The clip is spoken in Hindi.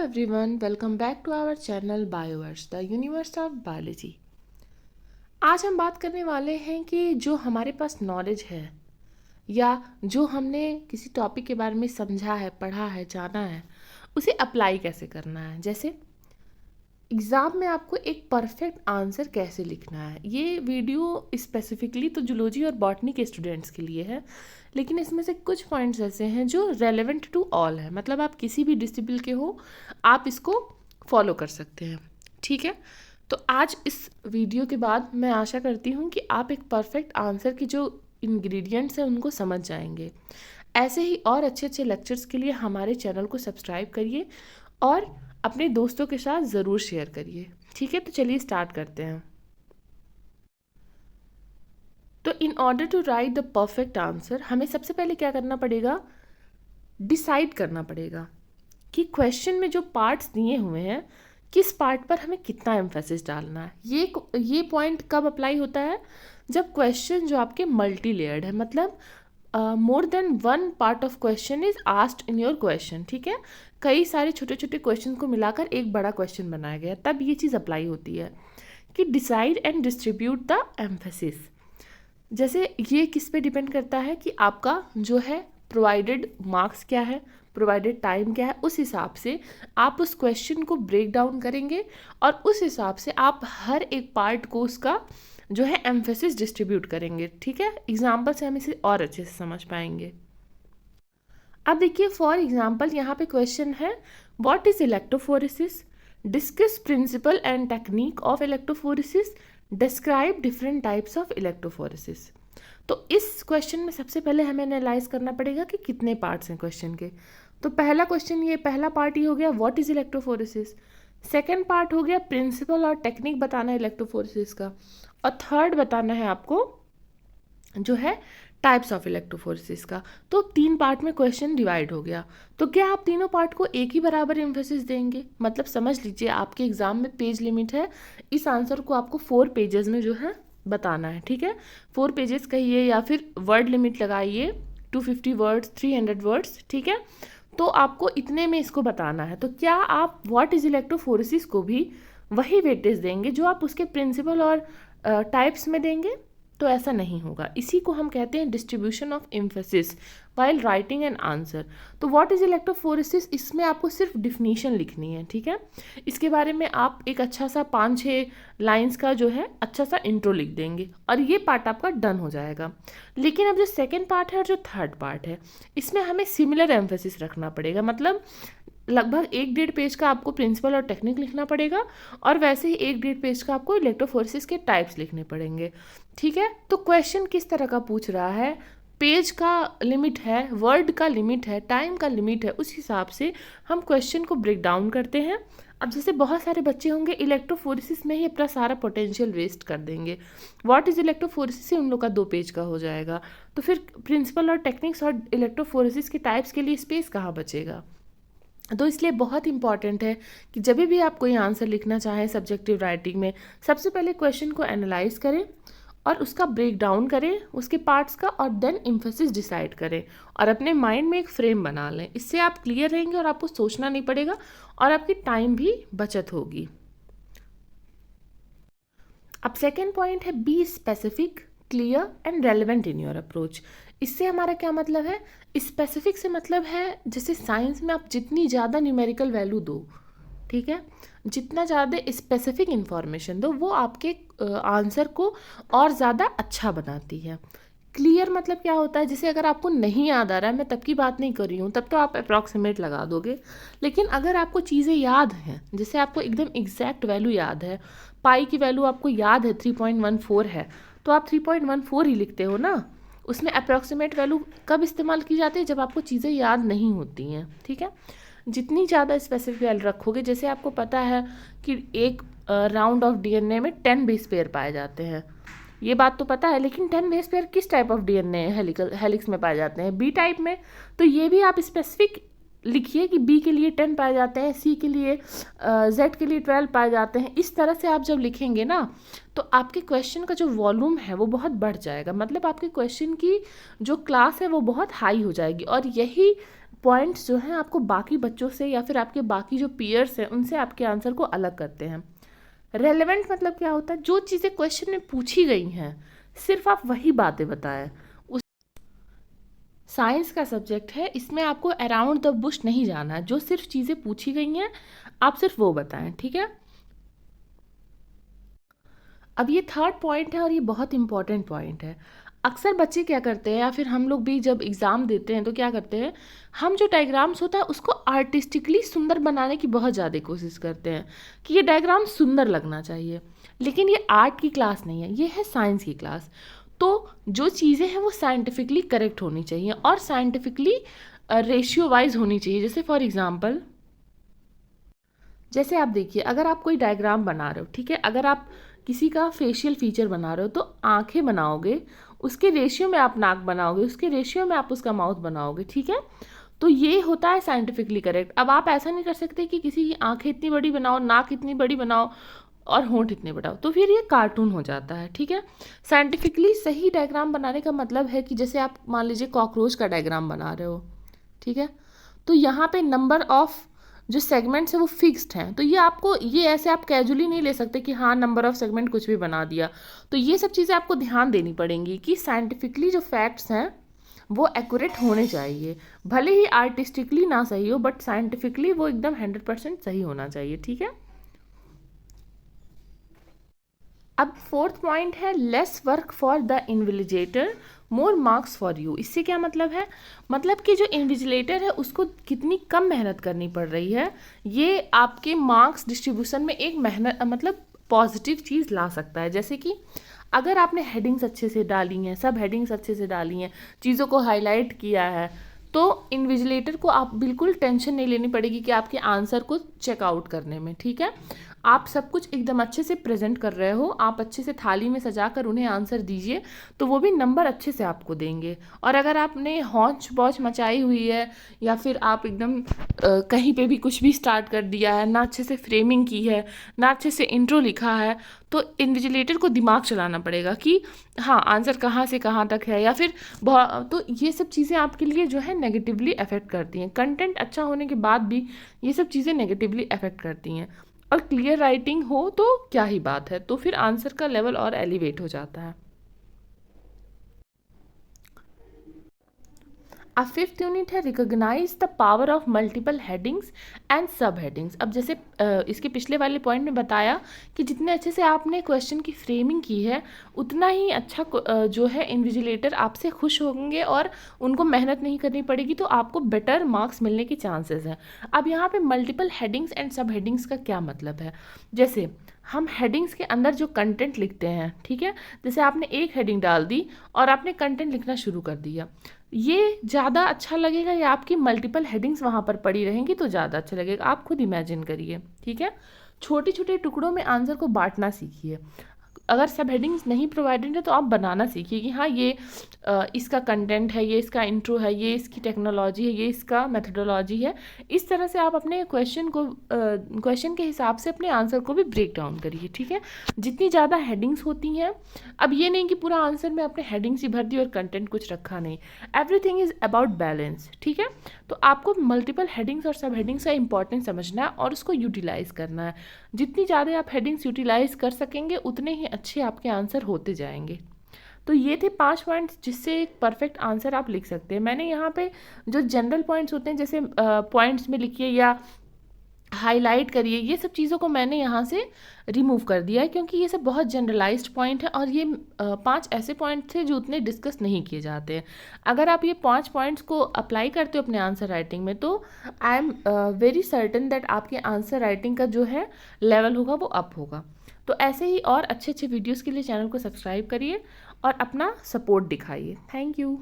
everyone, welcome back to our channel Bioverse, the universe of biology। आज हम बात करने वाले हैं कि जो हमारे पास नॉलेज है या जो हमने किसी टॉपिक के बारे में समझा है, पढ़ा है, जाना है, उसे अप्लाई कैसे करना है। जैसे एग्ज़ाम में आपको एक परफेक्ट आंसर कैसे लिखना है। ये वीडियो स्पेसिफिकली तो जूलॉजी और बॉटनी के स्टूडेंट्स के लिए है, लेकिन इसमें से कुछ पॉइंट्स ऐसे हैं जो रेलेवेंट टू ऑल है। मतलब आप किसी भी डिसिप्लिन के हो, आप इसको फॉलो कर सकते हैं। ठीक है, तो आज इस वीडियो के बाद मैं आशा करती हूँ कि आप एक परफेक्ट आंसर की जो इंग्रेडिएंट्स हैं उनको समझ जाएंगे। ऐसे ही और अच्छे अच्छे लेक्चर्स के लिए हमारे चैनल को सब्सक्राइब करिए और अपने दोस्तों के साथ ज़रूर शेयर करिए। ठीक है, तो चलिए स्टार्ट करते हैं। तो in order to write the perfect answer हमें सबसे पहले क्या करना पड़ेगा, डिसाइड करना पड़ेगा कि क्वेश्चन में जो पार्ट्स दिए हुए हैं किस पार्ट पर हमें कितना एम्फेसिस डालना है। ये पॉइंट कब अप्लाई होता है, जब क्वेश्चन जो आपके मल्टी लेयर्ड है, मतलब more than one part of question is asked in your question. ठीक है, कई सारे छोटे छोटे क्वेश्चन को मिलाकर एक बड़ा क्वेश्चन बनाया गया, तब ये चीज़ अप्लाई होती है कि decide and distribute the emphasis. जैसे ये किस पे डिपेंड करता है कि आपका जो है प्रोवाइडेड मार्क्स क्या है, प्रोवाइडेड टाइम क्या है, उस हिसाब से आप उस क्वेश्चन को ब्रेक डाउन करेंगे और उस हिसाब से आप हर एक पार्ट को उसका जो है एम्फेसिस डिस्ट्रीब्यूट करेंगे। ठीक है, एग्जाम्पल से हम इसे और अच्छे से समझ पाएंगे। अब देखिए, फॉर एग्जाम्पल यहाँ पे क्वेश्चन है, what is electrophoresis, discuss principle and technique of electrophoresis, describe different types of electrophoresis. तो इस क्वेश्चन में सबसे पहले हमें एनालाइज करना पड़ेगा कि कितने पार्ट्स हैं क्वेश्चन के। तो पहला क्वेश्चन, ये पहला पार्ट ही हो गया what is electrophoresis. Second part हो गया प्रिंसिपल और टेक्निक बताना है इलेक्ट्रोफोरेसिस का, और थर्ड बताना है आपको जो है टाइप्स ऑफ इलेक्ट्रोफोरेसिस का। तो 3 पार्ट में क्वेश्चन डिवाइड हो गया। तो क्या आप तीनों पार्ट को एक ही बराबर एम्फेसिस देंगे? मतलब समझ लीजिए आपके एग्जाम में पेज लिमिट है, इस आंसर को आपको 4 पेजेस में जो है बताना है। ठीक है, 4 पेजेस कहिए या फिर वर्ड लिमिट लगाइए 250 वर्ड्स, 300 वर्ड्स। ठीक है, तो आपको इतने में इसको बताना है। तो क्या आप व्हाट इज इलेक्ट्रोफोरेसिस को भी वही वेटेज देंगे जो आप उसके प्रिंसिपल और टाइप्स में देंगे? तो ऐसा नहीं होगा। इसी को हम कहते हैं distribution of emphasis while writing an answer. तो व्हाट इज इलेक्ट्रोफोरेसिस, इसमें आपको सिर्फ डिफिनीशन लिखनी है। ठीक है, इसके बारे में आप एक अच्छा सा 5-6 लाइंस का जो है अच्छा सा इंट्रो लिख देंगे और ये पार्ट आपका डन हो जाएगा। लेकिन अब जो सेकेंड पार्ट है और जो थर्ड पार्ट है, इसमें हमें सिमिलर एम्फेसिस रखना पड़ेगा। मतलब लगभग 1-1.5 पेज का आपको प्रिंसिपल और टेक्निक लिखना पड़ेगा और वैसे ही 1-1.5 पेज का आपको इलेक्ट्रोफोरेसिस के टाइप्स लिखने पड़ेंगे। ठीक है, तो क्वेश्चन किस तरह का पूछ रहा है, पेज का लिमिट है, वर्ड का लिमिट है, टाइम का लिमिट है, उस हिसाब से हम क्वेश्चन को ब्रेक डाउन करते हैं। अब जैसे बहुत सारे बच्चे होंगे इलेक्ट्रोफोरेसिस में ही अपना सारा पोटेंशियल वेस्ट कर देंगे, व्हाट इज इलेक्ट्रोफोरेसिस से उन लोग का 2 पेज का हो जाएगा, तो फिर प्रिंसिपल और टेक्निक्स और इलेक्ट्रोफोरेसिस के टाइप्स के लिए स्पेस कहाँ बचेगा। तो इसलिए बहुत इंपॉर्टेंट है कि जब भी आप कोई आंसर लिखना चाहें सब्जेक्टिव राइटिंग में, सबसे पहले क्वेश्चन को एनालाइज करें और उसका ब्रेक डाउन करें उसके पार्ट्स का, और देन एम्फेसिस डिसाइड करें और अपने माइंड में एक फ्रेम बना लें। इससे आप क्लियर रहेंगे और आपको सोचना नहीं पड़ेगा और आपकी टाइम भी बचत होगी। अब सेकेंड पॉइंट है be specific, clear and relevant in your approach. इससे हमारा क्या मतलब है, स्पेसिफिक से मतलब है जैसे साइंस में आप जितनी ज़्यादा न्यूमेरिकल वैल्यू दो, ठीक है, जितना ज़्यादा स्पेसिफिक इंफॉर्मेशन दो, वो आपके आंसर को और ज़्यादा अच्छा बनाती है। क्लियर मतलब क्या होता है, जैसे अगर आपको नहीं याद आ रहा है, मैं तब की बात नहीं कर रही हूँ, तब तो आप अप्रॉक्सीमेट लगा दोगे, लेकिन अगर आपको चीज़ें याद हैं, जैसे आपको एकदम एग्जैक्ट वैल्यू याद है, पाई की वैल्यू आपको याद है 3.14 है, तो आप 3.14 ही लिखते हो ना। उसमें अप्रॉक्सीमेट वैल्यू कब इस्तेमाल की जाती है, जब आपको चीज़ें याद नहीं होती हैं। ठीक है, जितनी ज़्यादा स्पेसिफिक वैल्यू रखोगे, जैसे आपको पता है कि एक राउंड ऑफ डीएनए में 10 बेस पेयर पाए जाते हैं, ये बात तो पता है, लेकिन 10 बेस पेयर किस टाइप ऑफ डीएनए हेलिक्स में पाए जाते हैं, बी टाइप में। तो ये भी आप स्पेसिफिक लिखिए कि बी के लिए 10 पाए जाते हैं, सी के लिए जेड के लिए 12 पाए जाते हैं। इस तरह से आप जब लिखेंगे ना तो आपके क्वेश्चन का जो वॉल्यूम है वो बहुत बढ़ जाएगा, मतलब आपके क्वेश्चन की जो क्लास है वो बहुत हाई हो जाएगी। और यही पॉइंट्स जो हैं आपको बाकी बच्चों से या फिर आपके बाकी जो पीयर्स हैं उनसे आपके आंसर को अलग करते हैं। रेलेवेंट मतलब क्या होता है, जो चीज़ें क्वेश्चन में पूछी गई हैं सिर्फ आप वही बातें बताएं। साइंस का सब्जेक्ट है, इसमें आपको अराउंड द बुश नहीं जाना है, जो सिर्फ चीज़ें पूछी गई हैं आप सिर्फ वो बताएं, ठीक है। अब ये थर्ड पॉइंट है और ये बहुत इंपॉर्टेंट पॉइंट है। अक्सर बच्चे क्या करते हैं या फिर हम लोग भी जब एग्ज़ाम देते हैं तो क्या करते हैं, हम जो डायग्राम्स होता है उसको आर्टिस्टिकली सुंदर बनाने की बहुत ज़्यादा कोशिश करते हैं कि ये डायग्राम सुंदर लगना चाहिए। लेकिन ये आर्ट की क्लास नहीं है, ये है साइंस की क्लास। तो जो चीज़ें हैं वो साइंटिफिकली करेक्ट होनी चाहिए और साइंटिफिकली रेशियो वाइज होनी चाहिए। जैसे फॉर एग्ज़ाम्पल, जैसे आप देखिए, अगर आप कोई डायग्राम बना रहे हो, ठीक है, अगर आप किसी का फेशियल फीचर बना रहे हो तो आंखें बनाओगे, उसके रेशियो में आप नाक बनाओगे, उसके रेशियो में आप उसका माउथ बनाओगे, ठीक है। तो ये होता है साइंटिफिकली करेक्ट। अब आप ऐसा नहीं कर सकते कि किसी की आंखें इतनी बड़ी बनाओ, नाक इतनी बड़ी बनाओ और होंठ इतने बढ़ाओ, तो फिर ये कार्टून हो जाता है, ठीक है। साइंटिफिकली सही डायग्राम बनाने का मतलब है कि जैसे आप मान लीजिए कॉकरोच का डायग्राम बना रहे हो, ठीक है, तो यहाँ पे नंबर ऑफ जो सेगमेंट्स है वो फिक्स्ड हैं। तो ये आपको, ये ऐसे आप कैजुअली नहीं ले सकते कि हाँ नंबर ऑफ सेगमेंट कुछ भी बना दिया। तो ये सब चीज़ें आपको ध्यान देनी पड़ेंगी कि साइंटिफिकली जो फैक्ट्स हैं वो एक्यूरेट होने चाहिए, भले ही आर्टिस्टिकली ना सही हो बट साइंटिफिकली वो एकदम 100% सही होना चाहिए, ठीक है। अब फोर्थ पॉइंट है lace work for the invigilator, more marks for you. इससे क्या मतलब है, मतलब कि जो इन्विजिलेटर है उसको कितनी कम मेहनत करनी पड़ रही है, ये आपके मार्क्स डिस्ट्रीब्यूशन में एक मेहनत मतलब पॉजिटिव चीज़ ला सकता है। जैसे कि अगर आपने हेडिंग्स अच्छे से डाली हैं, सब हेडिंग्स अच्छे से डाली हैं, चीज़ों को हाईलाइट किया है, तो इन्विजिलेटर को आप बिल्कुल टेंशन नहीं लेनी पड़ेगी कि आपके आंसर को चेकआउट करने में, ठीक है। आप सब कुछ एकदम अच्छे से प्रेजेंट कर रहे हो, आप अच्छे से थाली में सजा कर उन्हें आंसर दीजिए तो वो भी नंबर अच्छे से आपको देंगे। और अगर आपने हौच पौच मचाई हुई है या फिर आप एकदम कहीं पे भी कुछ भी स्टार्ट कर दिया है, ना अच्छे से फ्रेमिंग की है, ना अच्छे से इंट्रो लिखा है, तो इन्विजिलेटर को दिमाग चलाना पड़ेगा कि हाँ आंसर कहाँ से कहाँ तक है, या फिर तो ये सब चीज़ें आपके लिए जो है नेगेटिवली अफेक्ट करती हैं। कंटेंट अच्छा होने के बाद भी ये सब चीज़ें नेगेटिवली अफेक्ट करती हैं। और क्लियर राइटिंग हो तो क्या ही बात है, तो फिर आंसर का लेवल और एलिवेट हो जाता है। अब फिफ्थ यूनिट है recognise the power of multiple headings and sub headings. अब जैसे इसके पिछले वाले पॉइंट में बताया कि जितने अच्छे से आपने क्वेश्चन की फ्रेमिंग की है उतना ही अच्छा जो है इन्विजिलेटर आपसे खुश होंगे और उनको मेहनत नहीं करनी पड़ेगी, तो आपको बेटर मार्क्स मिलने के चांसेस हैं। अब यहाँ पे multiple headings and sub headings का क्या मतलब है, जैसे हम हेडिंग्स के अंदर जो कंटेंट लिखते हैं, ठीक है, जैसे आपने एक हेडिंग डाल दी और आपने कंटेंट लिखना शुरू कर दिया, ये ज़्यादा अच्छा लगेगा या आपकी मल्टीपल हेडिंग्स वहाँ पर पड़ी रहेंगी तो ज़्यादा अच्छा लगेगा। आप खुद इमेजिन करिए, ठीक है। छोटे छोटे टुकड़ों में आंसर को बांटना सीखिए। अगर सब हेडिंग्स नहीं प्रोवाइडेड है तो आप बनाना सीखिए कि हाँ ये इसका कंटेंट है, ये इसका इंट्रो है, ये इसकी टेक्नोलॉजी है, ये इसका मेथडोलॉजी है। इस तरह से आप अपने क्वेश्चन के हिसाब से अपने आंसर को भी ब्रेक डाउन करिए, ठीक है। जितनी ज़्यादा हेडिंग्स होती हैं, अब ये नहीं कि पूरा आंसर में अपने हेडिंग्स ही भर दी और कंटेंट कुछ रखा नहीं, एवरीथिंग इज़ अबाउट बैलेंस, ठीक है। तो आपको मल्टीपल हेडिंग्स और सब हेडिंग्स का इंपॉर्टेंस समझना है और उसको यूटिलाइज़ करना है। जितनी ज़्यादा आप हेडिंग्स यूटिलाइज़ कर सकेंगे उतने ही अच्छे आपके आंसर होते जाएंगे। तो ये थे 5 पॉइंट्स जिससे एक परफेक्ट आंसर आप लिख सकते हैं। मैंने यहाँ पे जो जनरल पॉइंट्स होते हैं जैसे पॉइंट्स में लिखिए या हाईलाइट करिए, ये सब चीज़ों को मैंने यहाँ से रिमूव कर दिया है क्योंकि ये सब बहुत जनरलाइज्ड पॉइंट है और ये 5 ऐसे पॉइंट थे जो उतने डिस्कस नहीं किए जाते हैं। अगर आप ये 5 पॉइंट्स को अप्लाई करते हो अपने आंसर राइटिंग में तो I am very certain that आपके आंसर राइटिंग का जो है लेवल होगा वो अप होगा। तो ऐसे ही और अच्छे अच्छे वीडियोज़ के लिए चैनल को सब्सक्राइब करिए और अपना सपोर्ट दिखाइए। Thank you.